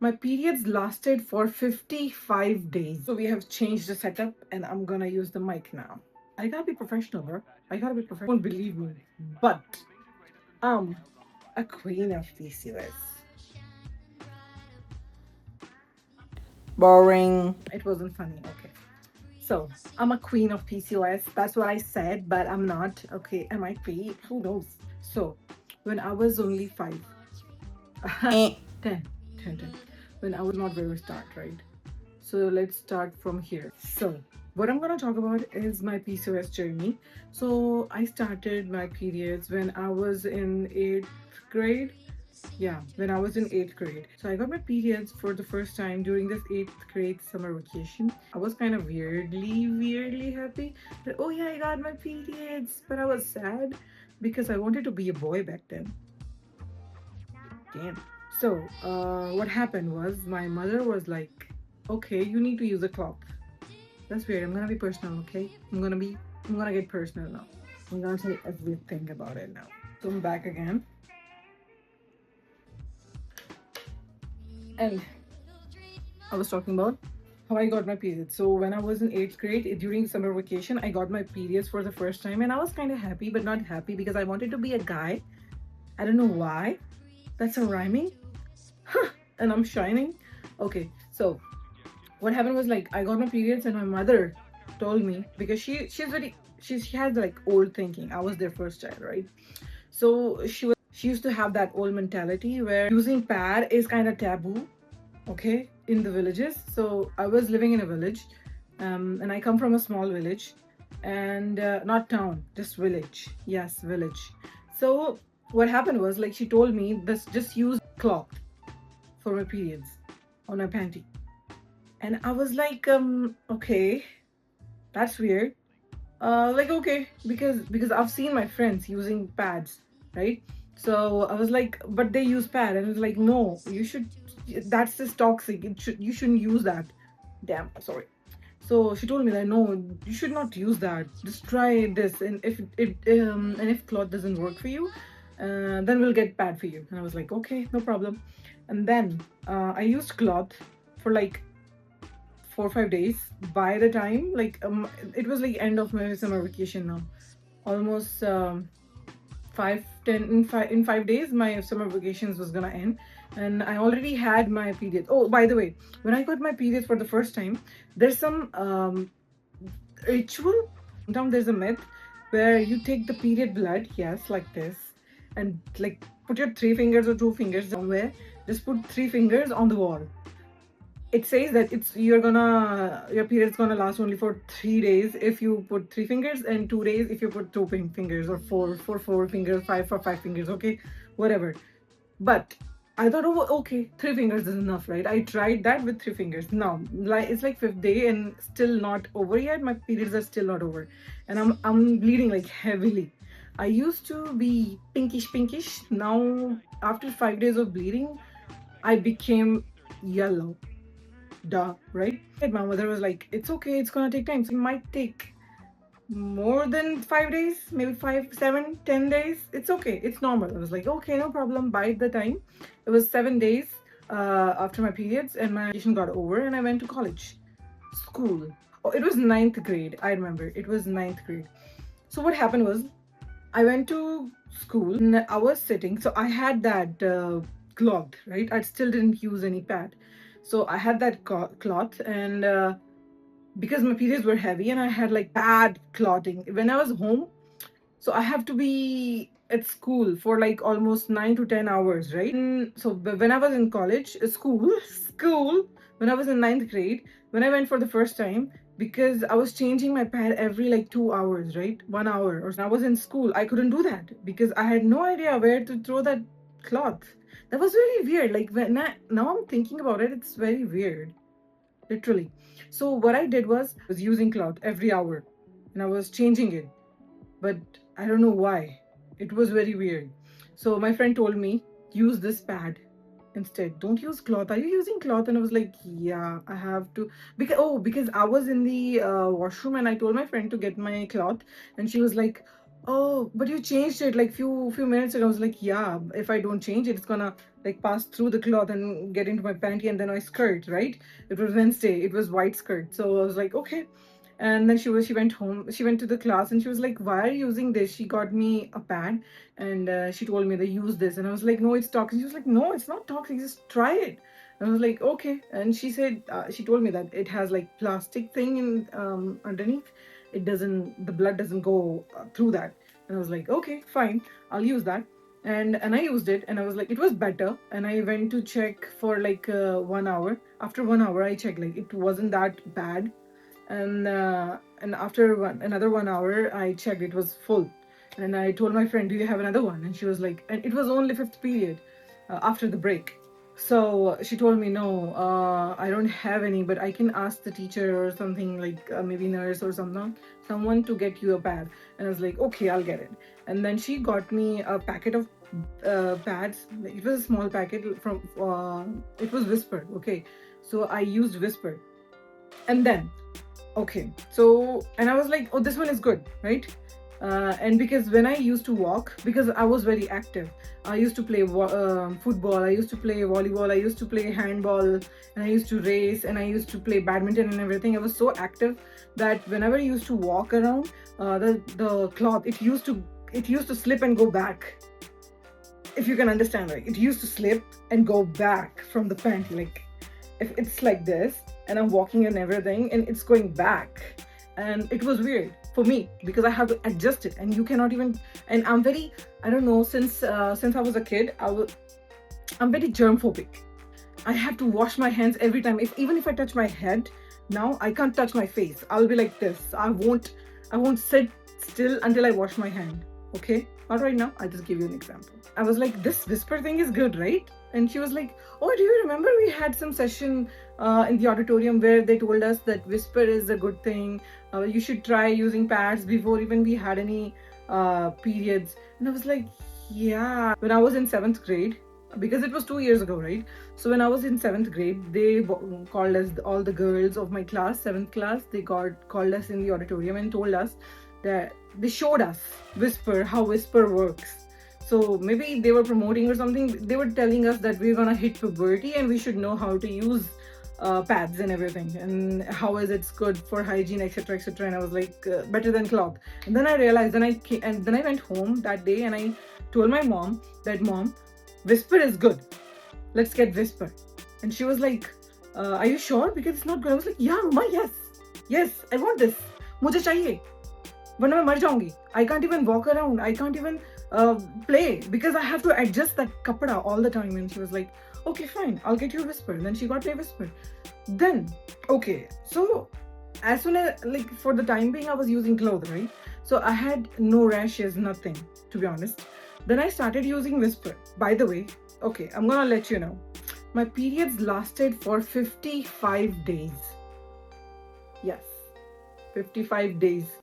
My periods lasted for 55 days. So we have changed the setup and I'm gonna use the mic now. I gotta be professional, bro. I gotta be professional. Don't believe me. But I'm a queen of PCOS. Boring. It wasn't funny. Okay. So I'm a queen of PCOS. That's what I said, but I'm not. Okay. Am I be? Who knows? So when I was only 5, 10, 10, 10. When I was not very start, right? So let's start from here. So what I'm gonna talk about is my PCOS journey. So I started my periods when I was in 8th grade. Yeah, when I was in 8th grade. So I got my periods for the first time during this 8th grade summer vacation. I was kind of weirdly happy that, oh yeah, I got my periods. But I was sad because I wanted to be a boy back then. Damn. So, what happened was my mother was like, okay, you need to use a cloth. That's weird. I'm gonna be personal, okay? I'm gonna get personal now. I'm gonna tell everything about it now. So I'm back again. And I was talking about how I got my periods. So when I was in 8th grade, during summer vacation, I got my periods for the first time, and I was kind of happy, but not happy because I wanted to be a guy. I don't know why. That's a rhyming. And I'm shining. Okay, so what happened was like I got my periods, and my mother told me because she has like old thinking. I was their first child, right? So she used to have that old mentality where using pad is kind of taboo, okay, in the villages. So I was living in a village, and I come from a small village, and not town, just village. Yes, village. So what happened was like she told me this, just use cloth for my periods on my panty. And I was like, okay, that's weird. Like okay, because I've seen my friends using pads, right? So I was like, but they use pad, and I was like, no, you should. That's just toxic. You shouldn't use that. Damn, sorry. So she told me that no, you should not use that. Just try this, and if cloth doesn't work for you, then we'll get pad for you. And I was like, okay, no problem. And then I used cloth for like 4 or 5 days. By the time like it was like end of my summer vacation now, almost 5 days my summer vacations was gonna end, and I already had my period. Oh, by the way, when I got my period for the first time, there's some ritual. Down there's a myth where you take the period blood, yes, like this, and like put your 3 fingers or 2 fingers somewhere. Just put 3 fingers on the wall. It says that your period's gonna last only for 3 days if you put 3 fingers, and 2 days if you put two fingers, or four for 4 fingers, five for 5 fingers, okay, whatever. But I thought, oh, okay, 3 fingers is enough, right? I tried that with 3 fingers. Now, like it's like fifth day and still not over yet. My periods are still not over, and I'm bleeding like heavily. I used to be pinkish. Now, after 5 days of bleeding, I became yellow. Duh, right? And my mother was like, it's okay, it's gonna take time. So it might take more than 5 days, maybe 5, 7, 10 days. It's okay, it's normal. I was like, okay, no problem. By the time it was 7 days after my periods, and my vacation got over, and I went to college, school. Oh, it was ninth grade. I remember it was ninth grade. So what happened was I went to school and I was sitting. So I had that cloth, right? I still didn't use any pad. So I had that cloth, and because my periods were heavy and I had like bad clotting when I was home. So I have to be at school for like almost 9 to 10 hours, right? So when I was in college, school, when I was in ninth grade, when I went for the first time, because I was changing my pad every like 2 hours, right? 1 hour. Or I was in school, I couldn't do that because I had no idea where to throw that cloth. That was very weird. Like now I'm thinking about it, it's very weird, literally. So what I did was using cloth every hour, and I was changing it, but I don't know why. It was very weird. So my friend told me, use this pad instead. Don't use cloth. Are you using cloth? And I was like, yeah, I have to. Because I was in the washroom, and I told my friend to get my cloth, and she was like, Oh, but you changed it like few minutes ago. I was like, yeah, if I don't change it, it's gonna like pass through the cloth and get into my panty and then my skirt, right? It was Wednesday. It was white skirt. So I was like, okay. And then she went home. She went to the class and she was like, why are you using this? She got me a pad and she told me they use this. And I was like, no, it's toxic. She was like, no, it's not toxic. Just try it. And I was like, okay. And she said, she told me that it has like plastic thing in underneath. It doesn't, the blood doesn't go through that. And I was like, okay, fine, I'll use that. And I used it and I was like, it was better. And I went to check for like 1 hour. After 1 hour, I checked like it wasn't that bad. And after another 1 hour, I checked it was full. And I told my friend, do you have another one? And she was like, and it was only fifth period after the break. So she told me, no, I don't have any, but I can ask the teacher or something like maybe nurse or someone to get you a pad. And I was like, okay, I'll get it. And then she got me a packet of pads. It was a small packet from, it was Whisper. Okay. So I used Whisper. And then okay, so and I was like, oh, this one is good, right? And because when I used to walk, because I was very active, I used to play football, I used to play volleyball, I used to play handball, and I used to race, and I used to play badminton and everything. I was so active that whenever I used to walk around, the cloth it used to slip and go back. If you can understand, right? It used to slip and go back from the panty, like if it's like this and I'm walking and everything and it's going back, and it was weird for me because I have to adjust it and you cannot even. And I'm very, I don't know, since I was a kid, I'm very germ phobic. I have to wash my hands every time. Even if I touch my head, now I can't touch my face. I'll be like this. I won't sit still until I wash my hand. Okay? Not right now. I'll just give you an example. I was like, this Whisper thing is good, right? And she was like, oh, do you remember we had some session in the auditorium where they told us that Whisper is a good thing. You should try using pads before even we had any periods. And I was like, yeah. When I was in seventh grade, because it was 2 years ago, right? So when I was in seventh grade, they called us, all the girls of my class, seventh class, they called us in the auditorium and told us that they showed us Whisper, how Whisper works. So maybe they were promoting or something. They were telling us that we're gonna hit puberty and we should know how to use pads and everything, and how is it's good for hygiene, etc., etc. And I was like, better than cloth. And then I realized, and then I went home that day and I told my mom that, mom, Whisper is good. Let's get Whisper. And she was like, are you sure? Because it's not good. I was like, yeah, Mama, yes. Yes, I want this. मुझे चाहिए. वरना मैं मर जाऊंगी. I can't even walk around. I can't even play because I have to adjust that kapda all the time. And she was like, okay, fine, I'll get you Whisper. And then she got me Whisper. Then, okay, so as soon as, like, for the time being, I was using clothes, right? So I had no rashes, nothing, to be honest. Then I started using Whisper. By the way, okay, I'm gonna let you know. My periods lasted for 55 days. Yes, 55 days.